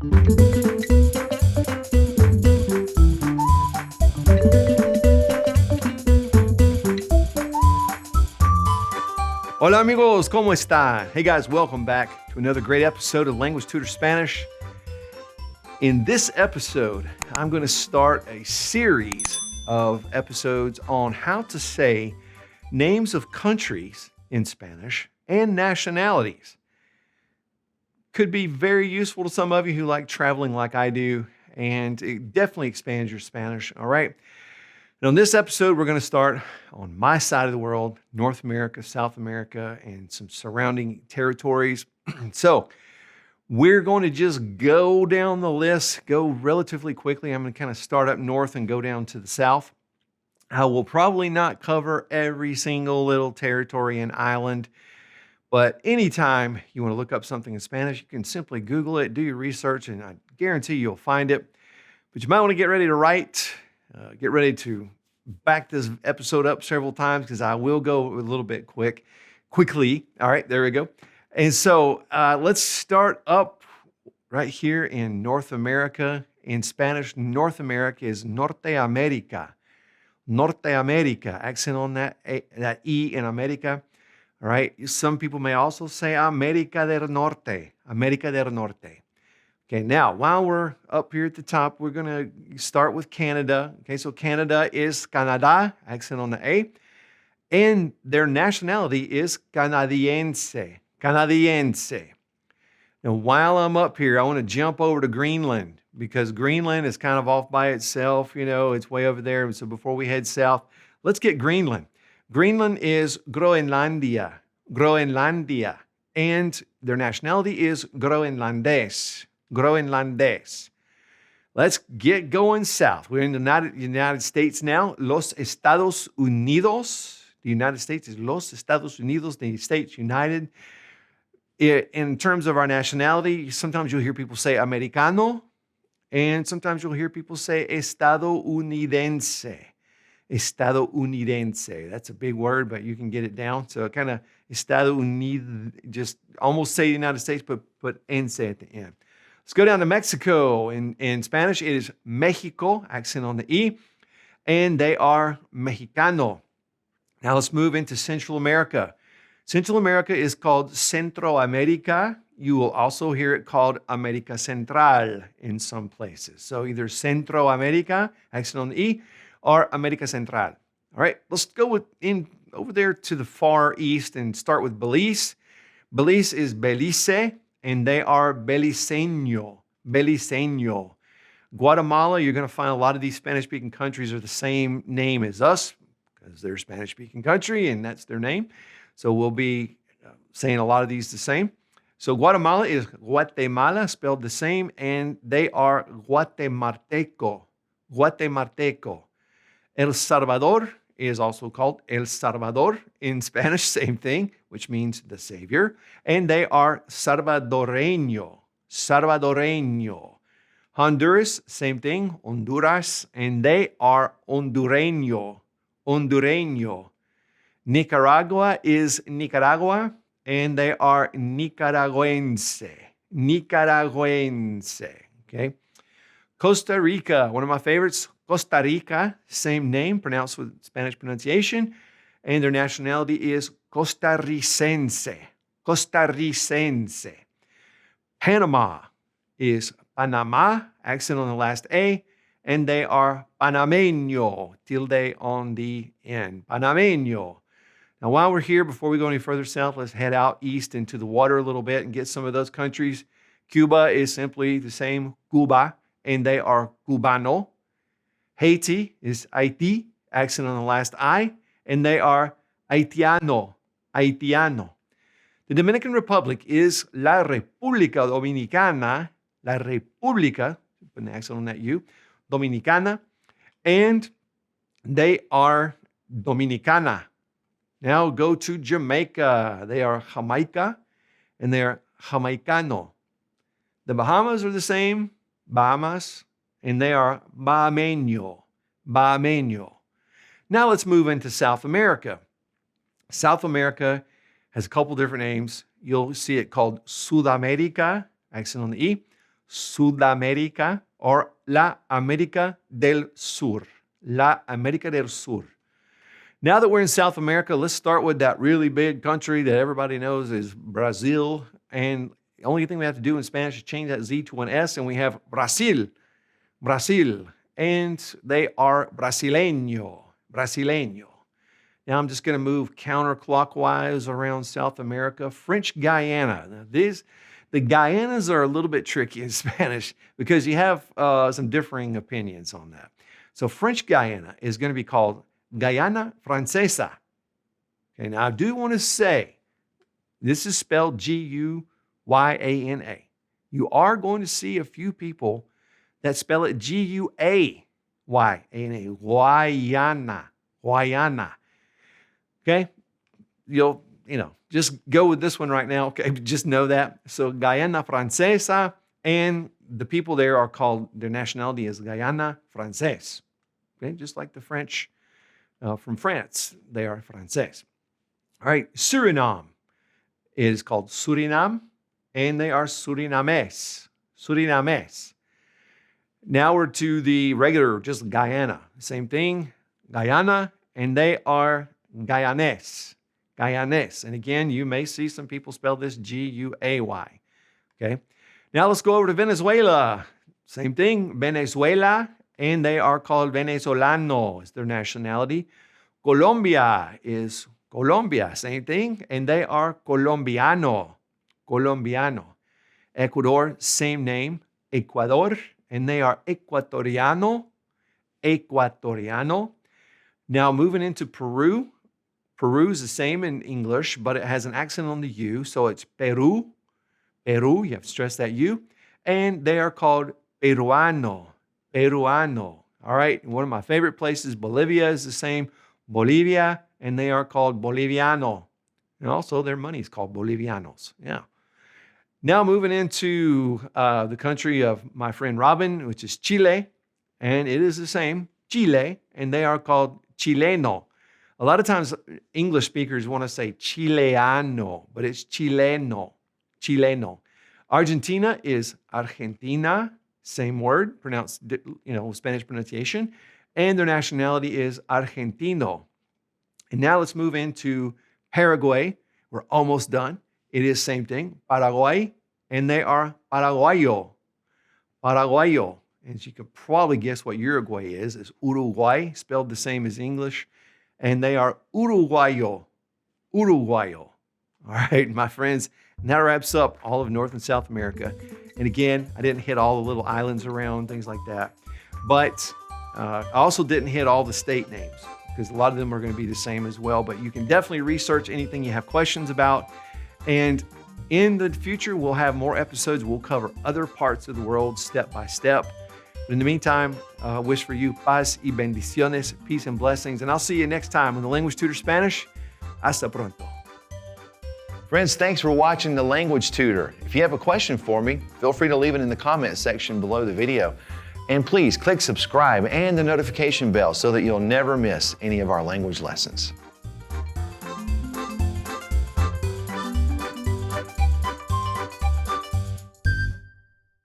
Hola amigos, ¿cómo está? Hey guys, welcome back to another great episode of Language Tutor Spanish. In this episode, I'm going to start a series of episodes on how to say names of countries in Spanish and nationalities. Could be very useful to some of you who like traveling like I do, and it definitely expands your Spanish, all right? And on this episode, we're going to start on my side of the world, North America, South America, and some surrounding territories. So we're going to just go down the list, go relatively quickly. I'm going to kind of start up north and go down to the south. I will probably not cover every single little territory and island, but anytime you want to look up something in Spanish, you can simply Google it, do your research, and I guarantee you'll find it. But you might want to get ready to write. Get ready to back this episode up several times because I will go a little bit quickly. All right, there we go. And so let's start up right here in North America. In Spanish, North America is Norte América. Norte América, accent on that E in America. All right, some people may also say América del Norte, América del Norte. Okay, now, while we're up here at the top, we're going to start with Canada. Okay, so Canada is Canada, accent on the A, and their nationality is Canadiense, Canadiense. Now, while I'm up here, I want to jump over to Greenland because Greenland is kind of off by itself. You know, it's way over there. So before we head south, let's get Greenland. Greenland is Groenlandia, Groenlandia, and their nationality is Groenlandese. Groenlandés. Let's get going south. We're in the United States now. Los Estados Unidos. The United States is Los Estados Unidos, the States United. In terms of our nationality, sometimes you'll hear people say Americano, and sometimes you'll hear people say Estadounidense. Estadounidense. That's a big word, but you can get it down. So kind of Estados Unidos, just almost say the United States, but put ense at the end. Let's go down to Mexico. In Spanish, it is Mexico, accent on the E, and they are Mexicano. Now let's move into Central America. Central America is called Centro America. You will also hear it called América Central in some places. So either Centro America, accent on the E, or América Central. All right, let's go over there to the far east and start with Belize. Belize is Belice, and they are Beliceño, Beliceño. Guatemala, you're going to find a lot of these Spanish-speaking countries are the same name as us because they're a Spanish-speaking country, and that's their name. So we'll be saying a lot of these the same. So Guatemala is Guatemala, spelled the same, and they are Guatemalteco, Guatemalteco. El Salvador is also called El Salvador in Spanish, same thing, which means the Savior. And they are Salvadoreño, Salvadoreño. Honduras, same thing, Honduras, and they are Hondureño, Hondureño. Nicaragua is Nicaragua, and they are Nicaragüense, Nicaragüense, okay? Costa Rica, one of my favorites, Costa Rica, same name, pronounced with Spanish pronunciation, and their nationality is Costarricense, Costarricense. Panama is Panama, accent on the last A, and they are Panameño, tilde on the end, Panameño. Now, while we're here, before we go any further south, let's head out east into the water a little bit and get some of those countries. Cuba is simply the same, Cuba, and they are Cubano. Haiti is Haiti, accent on the last I, and they are Haitiano, Haitiano. The Dominican Republic is La República Dominicana, La República, put an accent on that U, Dominicana, and they are Dominicana. Now go to Jamaica. They are Jamaica, and they are Jamaicano. The Bahamas are the same, Bahamas, and they are Bahameño, Bahameño. Now let's move into South America. South America has a couple different names. You'll see it called Sudamerica, accent on the E, Sudamérica, or La América del Sur. La América del Sur. Now that we're in South America, let's start with that really big country that everybody knows is Brazil. And the only thing we have to do in Spanish is change that Z to an S, and we have Brasil. Brasil. And they are Brasileño. Brasileño. Now I'm just going to move counterclockwise around South America. French Guyana. Now the Guyanas are a little bit tricky in Spanish because you have some differing opinions on that. So French Guyana is going to be called Guyana Francesa. Okay, now I do want to say this is spelled G-U-Y-A-N-A. You are going to see a few people that spell it G-U-A-Y-A-N-A. Guyana. Guyana. Okay? You'll, just go with this one right now. Okay, just know that. So Guyana Francesa, and the people there are called, their nationality is Guyana Francaise. Okay, just like the French from France, they are Francaise. All right, Suriname is called Suriname, and they are Surinames. Surinames. Now we're to the regular, just Guyana. Same thing, Guyana, and they are Guyanese. Guyanese. And again, you may see some people spell this G-U-A-Y. Okay. Now let's go over to Venezuela. Same thing, Venezuela, and they are called Venezolano. It's their nationality. Colombia is Colombia. Same thing, and they are Colombiano. Colombiano. Ecuador, same name, Ecuador, and they are Ecuatoriano. Ecuatoriano. Now moving into Peru. Peru is the same in English, but it has an accent on the U, so it's Peru. Peru, you have to stress that U. And they are called Peruano. Peruano. All right, one of my favorite places, Bolivia, is the same. Bolivia, and they are called Boliviano. And also their money is called Bolivianos. Yeah. Now moving into the country of my friend Robin, which is Chile, and it is the same, Chile, and they are called Chileno. A lot of times English speakers want to say Chileano, but it's Chileno. Chileno. Argentina is Argentina, same word, pronounced, Spanish pronunciation, and their nationality is Argentino. And now let's move into Paraguay. We're almost done. It is same thing, Paraguay, and they are Paraguayo. Paraguayo. And you could probably guess what Uruguay is. It's Uruguay, spelled the same as English. And they are Uruguayo. Uruguayo. All right, my friends, and that wraps up all of North and South America. And again, I didn't hit all the little islands around, things like that. But I also didn't hit all the state names because a lot of them are going to be the same as well. But you can definitely research anything you have questions about. And in the future, we'll have more episodes. We'll cover other parts of the world step by step. But in the meantime, I wish for you paz y bendiciones, peace and blessings. And I'll see you next time on the Language Tutor Spanish. Hasta pronto. Friends, thanks for watching the Language Tutor. If you have a question for me, feel free to leave it in the comment section below the video. And please click subscribe and the notification bell so that you'll never miss any of our language lessons.